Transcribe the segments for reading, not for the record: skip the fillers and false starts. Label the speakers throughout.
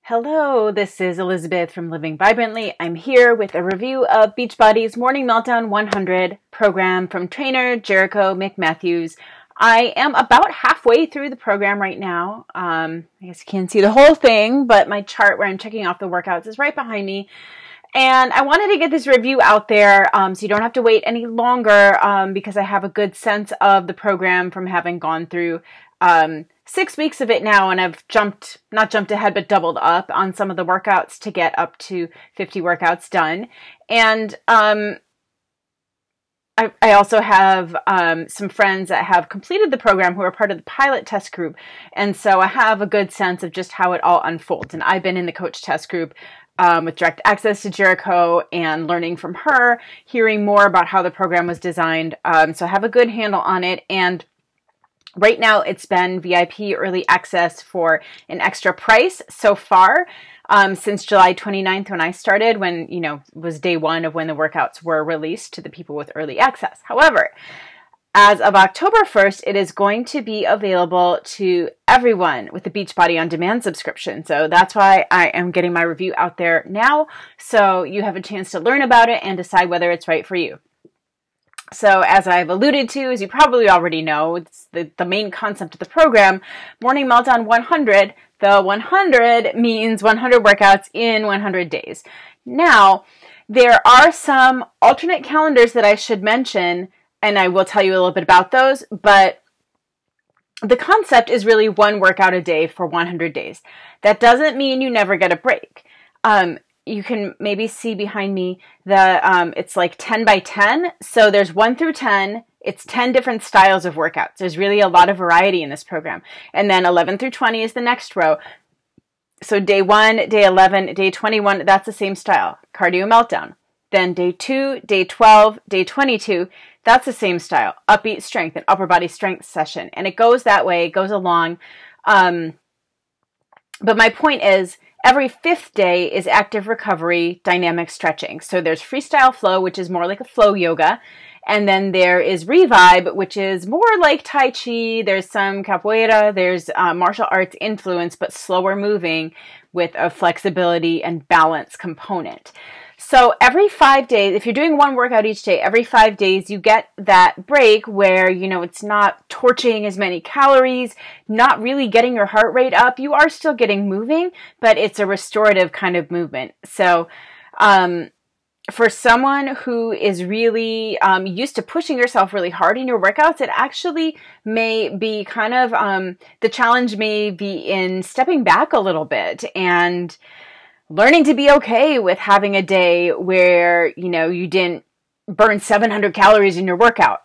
Speaker 1: Hello, this is Elizabeth from Living Vibrantly. I'm here with a review of Beachbody's Morning Meltdown 100 program from trainer Jericho McMatthews. I am about halfway through the program right now. I guess you can't see the whole thing, but my chart where I'm checking off the workouts is right behind me. And I wanted to get this review out there so you don't have to wait any longer because I have a good sense of the program from having gone through 6 weeks of it now, and I've not jumped ahead, but doubled up on some of the workouts to get up to 50 workouts done. And I also have some friends that have completed the program who are part of the pilot test group. And so I have a good sense of just how it all unfolds. And I've been in the coach test group with direct access to Jericho and learning from her, hearing more about how the program was designed. So I have a good handle on it. And right now, it's been VIP early access for an extra price so far since July 29th when I started, when, was day one of when the workouts were released to the people with early access. However, as of October 1st, it is going to be available to everyone with the Beachbody On Demand subscription. So that's why I am getting my review out there now, so you have a chance to learn about it and decide whether it's right for you. So as I've alluded to, as you probably already know, it's the main concept of the program, Morning Meltdown 100. The 100 means 100 workouts in 100 days. Now, there are some alternate calendars that I should mention, and I will tell you a little bit about those, but the concept is really one workout a day for 100 days. That doesn't mean you never get a break. You can maybe see behind me it's like 10 by 10. So there's 1 through 10. It's 10 different styles of workouts. There's really a lot of variety in this program. And then 11 through 20 is the next row. So day 1, day 11, day 21, that's the same style. Cardio meltdown. Then day 2, day 12, day 22, that's the same style. Upbeat strength, an upper body strength session. And it goes that way, it goes along. But my point is, every 5th day is active recovery, dynamic stretching. So there's freestyle flow, which is more like a flow yoga. And then there is revibe, which is more like Tai Chi. There's some capoeira. There's martial arts influence, but slower moving with a flexibility and balance component. So every 5 days, if you're doing one workout each day, every 5 days you get that break where, it's not torching as many calories, not really getting your heart rate up. You are still getting moving, but it's a restorative kind of movement. So for someone who is really used to pushing yourself really hard in your workouts, it actually may be kind of, the challenge may be in stepping back a little bit and learning to be okay with having a day where, you didn't burn 700 calories in your workout.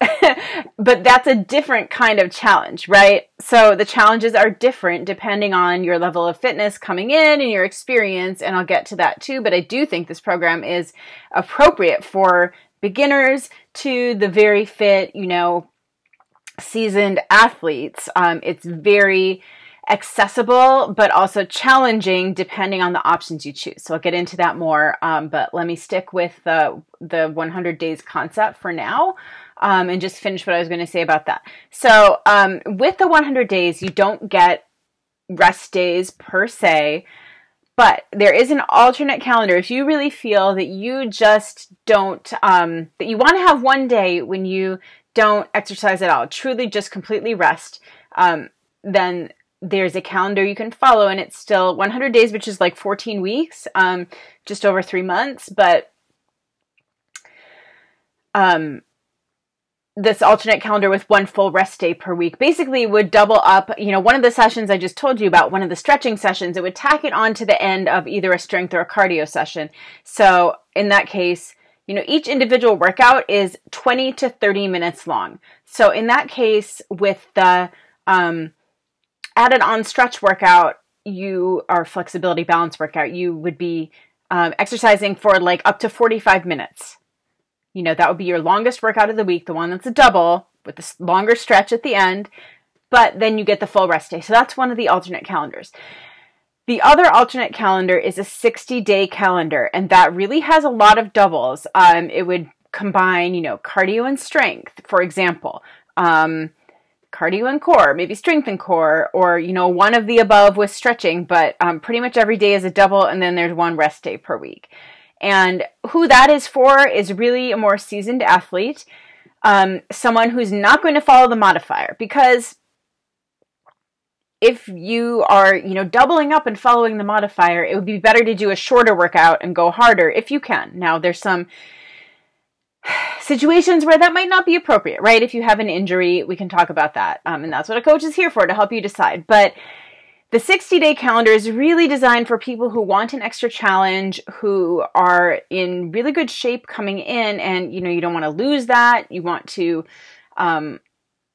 Speaker 1: But that's a different kind of challenge, right? So the challenges are different depending on your level of fitness coming in and your experience, and I'll get to that too. But I do think this program is appropriate for beginners to the very fit, seasoned athletes. It's very accessible, but also challenging depending on the options you choose. So I'll get into that more, but let me stick with the 100 days concept for now, and just finish what I was going to say about that. So with the 100 days, you don't get rest days per se, but there is an alternate calendar. If you really feel that you just don't, that you want to have one day when you don't exercise at all, truly just completely rest, then there's a calendar you can follow, and it's still 100 days, which is like 14 weeks, just over 3 months. But this alternate calendar with one full rest day per week basically would double up, one of the sessions I just told you about, one of the stretching sessions, it would tack it on to the end of either a strength or a cardio session. So in that case, each individual workout is 20 to 30 minutes long. So in that case, with the added on stretch workout, or flexibility balance workout, you would be exercising for like up to 45 minutes. That would be your longest workout of the week, the one that's a double with the longer stretch at the end, but then you get the full rest day. So that's one of the alternate calendars. The other alternate calendar is a 60-day calendar, and that really has a lot of doubles. It would combine, cardio and strength, for example. cardio and core, maybe strength and core, or, you know, one of the above with stretching, but pretty much every day is a double, and then there's one rest day per week. And who that is for is really a more seasoned athlete, someone who's not going to follow the modifier, because if you are, you know, doubling up and following the modifier, it would be better to do a shorter workout and go harder if you can. Now, there's some situations where that might not be appropriate, right? If you have an injury, we can talk about that. And that's what a coach is here for, to help you decide. But the 60-day calendar is really designed for people who want an extra challenge, who are in really good shape coming in, and, you know, you don't want to lose that. You want to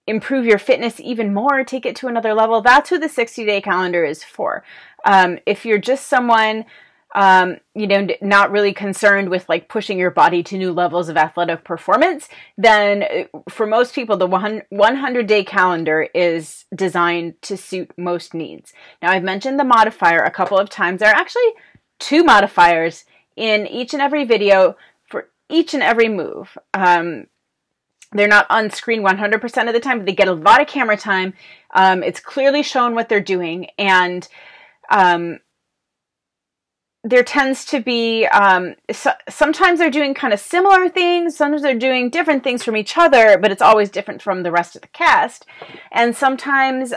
Speaker 1: improve your fitness even more, take it to another level. That's who the 60-day calendar is for. If you're just someone, you know, not really concerned with like pushing your body to new levels of athletic performance, then for most people, the 100-day calendar is designed to suit most needs. Now, I've mentioned the modifier a couple of times. There are actually 2 modifiers in each and every video for each and every move. They're not on screen 100% of the time, but they get a lot of camera time. It's clearly shown what they're doing. And there tends to be, sometimes they're doing kind of similar things. Sometimes they're doing different things from each other, but it's always different from the rest of the cast. And sometimes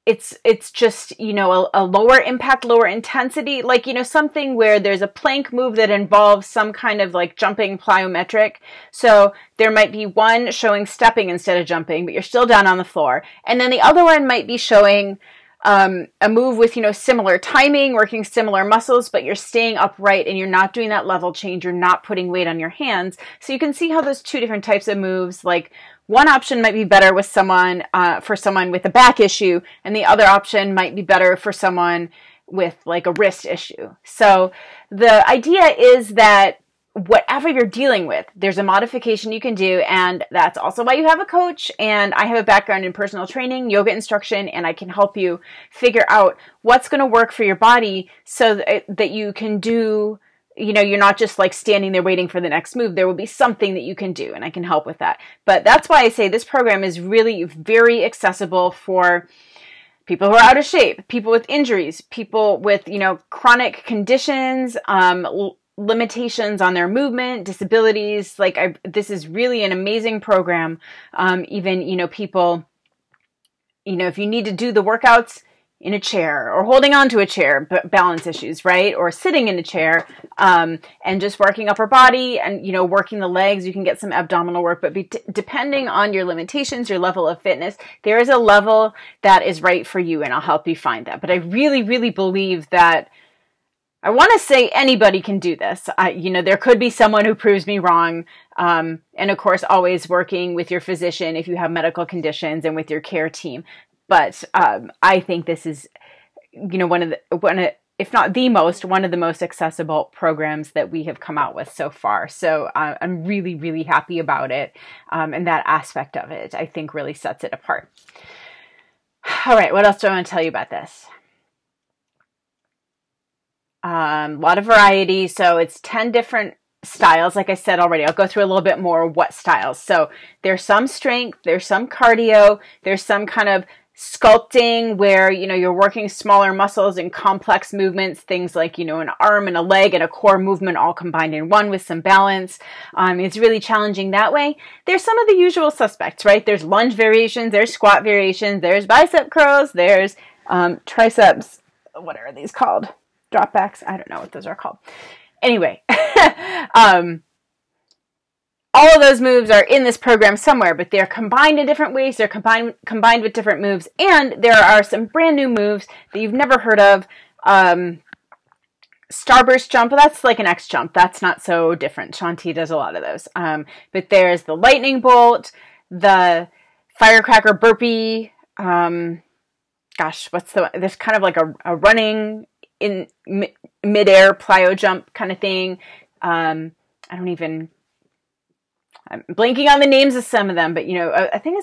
Speaker 1: it's just, you know, a lower impact, lower intensity, like, you know, something where there's a plank move that involves some kind of like jumping plyometric. So there might be one showing stepping instead of jumping, but you're still down on the floor. And then the other one might be showing a move with, you know, similar timing, working similar muscles, but you're staying upright and you're not doing that level change. You're not putting weight on your hands. So you can see how those 2 different types of moves, like one option might be better with someone, for someone with a back issue, and the other option might be better for someone with like a wrist issue. So the idea is that whatever you're dealing with, there's a modification you can do, and that's also why you have a coach. And I have a background in personal training, yoga instruction, and I can help you figure out what's going to work for your body so that you can do, you know, you're not just like standing there waiting for the next move. There will be something that you can do, and I can help with that. But that's why I say this program is really very accessible for people who are out of shape, people with injuries, people with, you know, chronic conditions, limitations on their movement, disabilities. Like, this is really an amazing program. Even, you know, people, you know, if you need to do the workouts in a chair or holding onto a chair, balance issues, right? Or sitting in a chair, and just working upper body and, you know, working the legs, you can get some abdominal work, but depending on your limitations, your level of fitness, there is a level that is right for you, and I'll help you find that. But I really, really believe that I want to say anybody can do this. You know, there could be someone who proves me wrong. And of course, always working with your physician if you have medical conditions and with your care team. But I think this is, you know, one of the most accessible programs that we have come out with so far. So I'm really, really happy about it. And that aspect of it, I think, really sets it apart. All right, what else do I want to tell you about this? A lot of variety. So it's 10 different styles. Like I said already, I'll go through a little bit more what styles. So there's some strength, there's some cardio, there's some kind of sculpting where, you know, you're working smaller muscles and complex movements, things like, you know, an arm and a leg and a core movement all combined in one with some balance. It's really challenging that way. There's some of the usual suspects, right? There's lunge variations, there's squat variations, there's bicep curls, there's triceps, what are these called? Dropbacks. I don't know what those are called. Anyway, all of those moves are in this program somewhere, but they're combined in different ways. They're combined with different moves. And there are some brand new moves that you've never heard of. Starburst jump, that's like an X jump. That's not so different. Shanti does a lot of those. But there's the lightning bolt, the firecracker burpee. There's kind of like a running in midair plyo jump kind of thing. I'm blanking on the names of some of them, but, you know, I think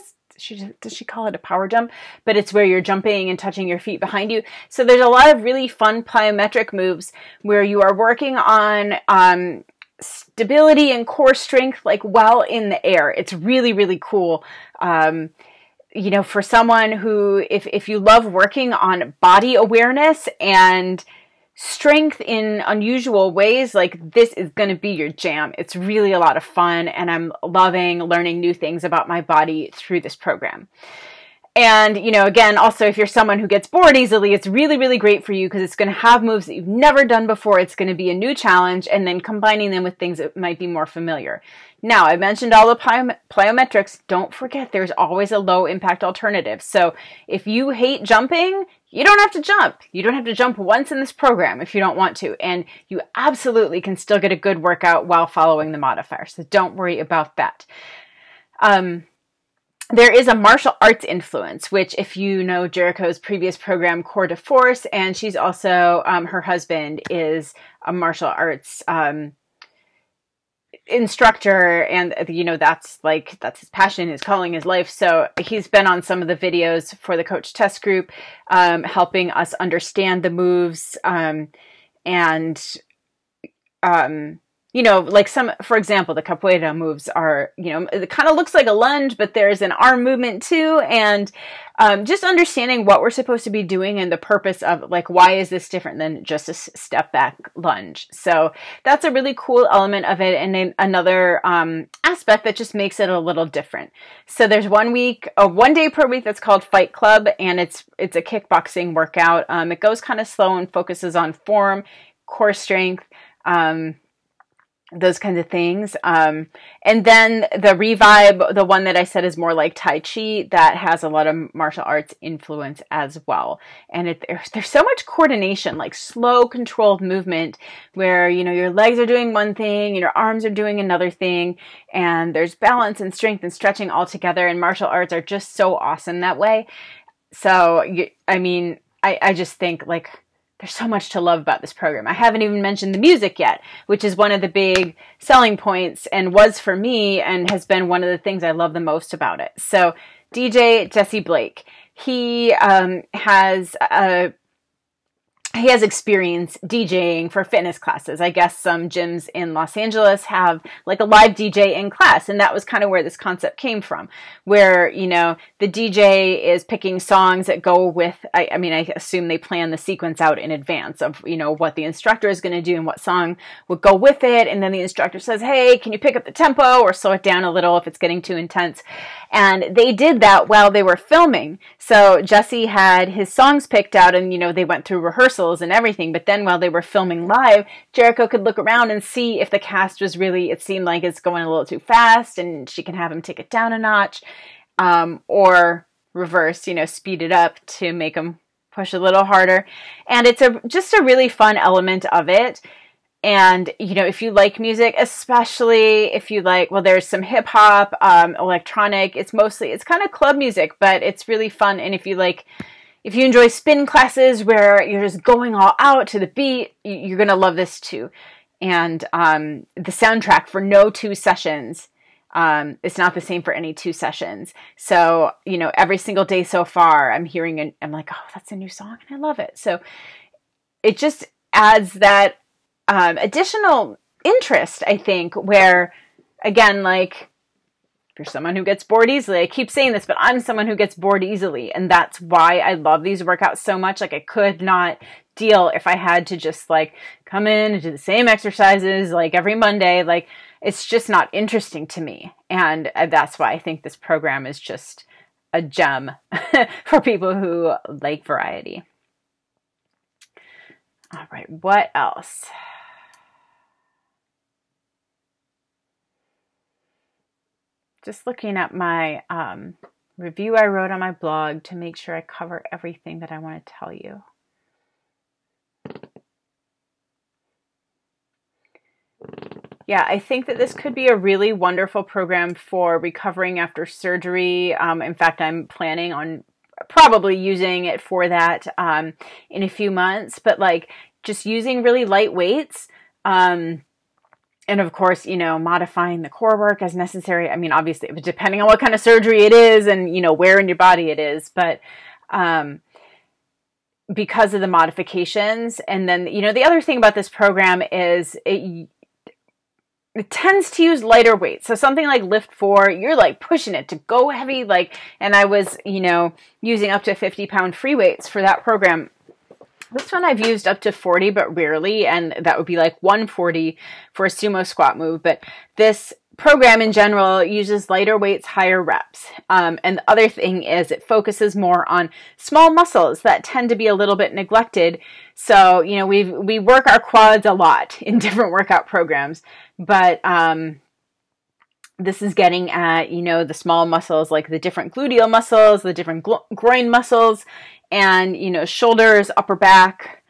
Speaker 1: does she call it a power jump? But it's where you're jumping and touching your feet behind you. So there's a lot of really fun plyometric moves where you are working on stability and core strength, like while in the air. It's really, really cool. You know, for someone who, if you love working on body awareness and strength in unusual ways, like this is going to be your jam. It's really a lot of fun, and I'm loving learning new things about my body through this program. And, you know, again, also, if you're someone who gets bored easily, it's really, really great for you because it's going to have moves that you've never done before. It's going to be a new challenge, and then combining them with things that might be more familiar. Now, I mentioned all the plyometrics. Don't forget, there's always a low impact alternative. So if you hate jumping, you don't have to jump. You don't have to jump once in this program if you don't want to. And you absolutely can still get a good workout while following the modifier. So don't worry about that. There is a martial arts influence, which if you know Jericho's previous program, Core de Force, and she's also, her husband is a martial arts instructor, and you know, that's his passion, his calling, his life. So he's been on some of the videos for the coach test group, helping us understand the moves, you know, like for example, the capoeira moves are, you know, it kind of looks like a lunge, but there's an arm movement too. And just understanding what we're supposed to be doing and the purpose of, like, why is this different than just a step back lunge? So that's a really cool element of it. And then another aspect that just makes it a little different. So there's 1 day per week that's called Fight Club, and it's a kickboxing workout. It goes kind of slow and focuses on form, core strength, those kinds of things. And then the Revive, the one that I said is more like Tai Chi, that has a lot of martial arts influence as well. And there's so much coordination, like slow, controlled movement where, you know, your legs are doing one thing and your arms are doing another thing. And there's balance and strength and stretching all together. And martial arts are just so awesome that way. So, I mean, I just think, like, there's so much to love about this program. I haven't even mentioned the music yet, which is one of the big selling points and was for me and has been one of the things I love the most about it. So DJ Jesse Blake, he has experience DJing for fitness classes. I guess some gyms in Los Angeles have like a live DJ in class. And that was kind of where this concept came from, where, you know, the DJ is picking songs that go with, I mean, I assume they plan the sequence out in advance of, you know, what the instructor is going to do and what song would go with it. And then the instructor says, hey, can you pick up the tempo or slow it down a little if it's getting too intense? And they did that while they were filming. So Jesse had his songs picked out and, you know, they went through rehearsals and everything. But then while they were filming live, Jericho could look around and see if the cast was really, it seemed like it's going a little too fast, and she can have him take it down a notch, or reverse, you know, speed it up to make him push a little harder. And it's just a really fun element of it. And, you know, if you like music, especially if you like, well, there's some hip hop, electronic, it's kind of club music, but it's really fun. And if you enjoy spin classes where you're just going all out to the beat, you're going to love this too. And the soundtrack for no two sessions, it's not the same for any two sessions. So, you know, every single day so far, I'm hearing and I'm like, oh, that's a new song and I love it. So it just adds that additional interest, I think, where, again, like, if you're someone who gets bored easily, I keep saying this, but I'm someone who gets bored easily, and that's why I love these workouts so much. Like, I could not deal if I had to just, like, come in and do the same exercises, like, every Monday. Like, it's just not interesting to me, and that's why I think this program is just a gem for people who like variety. All right, what else? Just looking at my review I wrote on my blog to make sure I cover everything that I want to tell you. Yeah, I think that this could be a really wonderful program for recovering after surgery. In fact, I'm planning on probably using it for that in a few months, but like just using really light weights. And of course, you know, modifying the core work as necessary. I mean, obviously, depending on what kind of surgery it is and, you know, where in your body it is. But because of the modifications. And then, you know, the other thing about this program is it tends to use lighter weights. So something like lift 4, you're like pushing it to go heavy, like, and I was, you know, using up to 50-pound free weights for that program. This one I've used up to 40, but rarely, and that would be like 140 for a sumo squat move. But this program in general uses lighter weights, higher reps. And the other thing is it focuses more on small muscles that tend to be a little bit neglected. So, you know, we work our quads a lot in different workout programs, but this is getting at, you know, the small muscles, like the different gluteal muscles, the different groin muscles, and, you know, shoulders, upper back,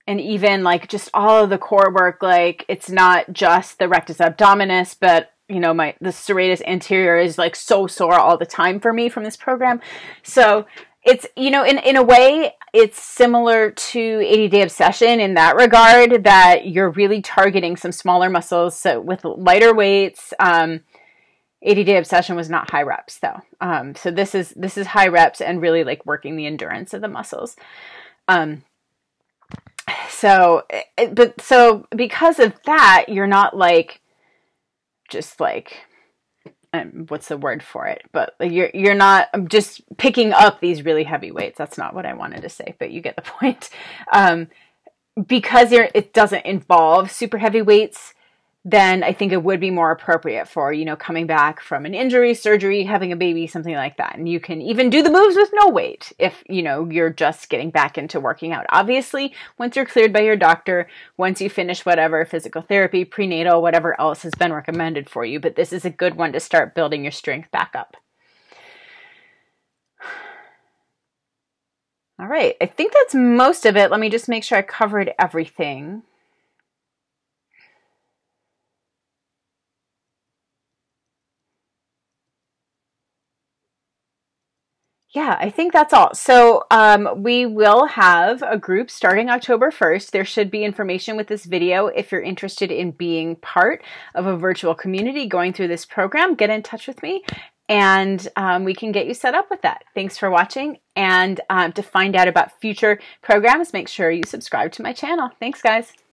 Speaker 1: and even like just all of the core work. Like it's not just the rectus abdominis, but you know, the serratus anterior is like so sore all the time for me from this program. So it's, you know, in a way, it's similar to 80-day obsession in that regard, that you're really targeting some smaller muscles. So with lighter weights, 80-day obsession was not high reps though. So this is high reps and really like working the endurance of the muscles. So because of that, you're not like, just like, what's the word for it? But you're not just picking up these really heavy weights. That's not what I wanted to say, but you get the point. Because it doesn't involve super heavy weights, then I think it would be more appropriate for, you know, coming back from an injury, surgery, having a baby, something like that. And you can even do the moves with no weight if, you know, you're just getting back into working out. Obviously, once you're cleared by your doctor, once you finish whatever physical therapy, prenatal, whatever else has been recommended for you, but this is a good one to start building your strength back up. All right, I think that's most of it. Let me just make sure I covered everything. Yeah, I think that's all. So we will have a group starting October 1st. There should be information with this video if you're interested in being part of a virtual community going through this program. Get in touch with me and we can get you set up with that. Thanks for watching. And to find out about future programs, make sure you subscribe to my channel. Thanks, guys.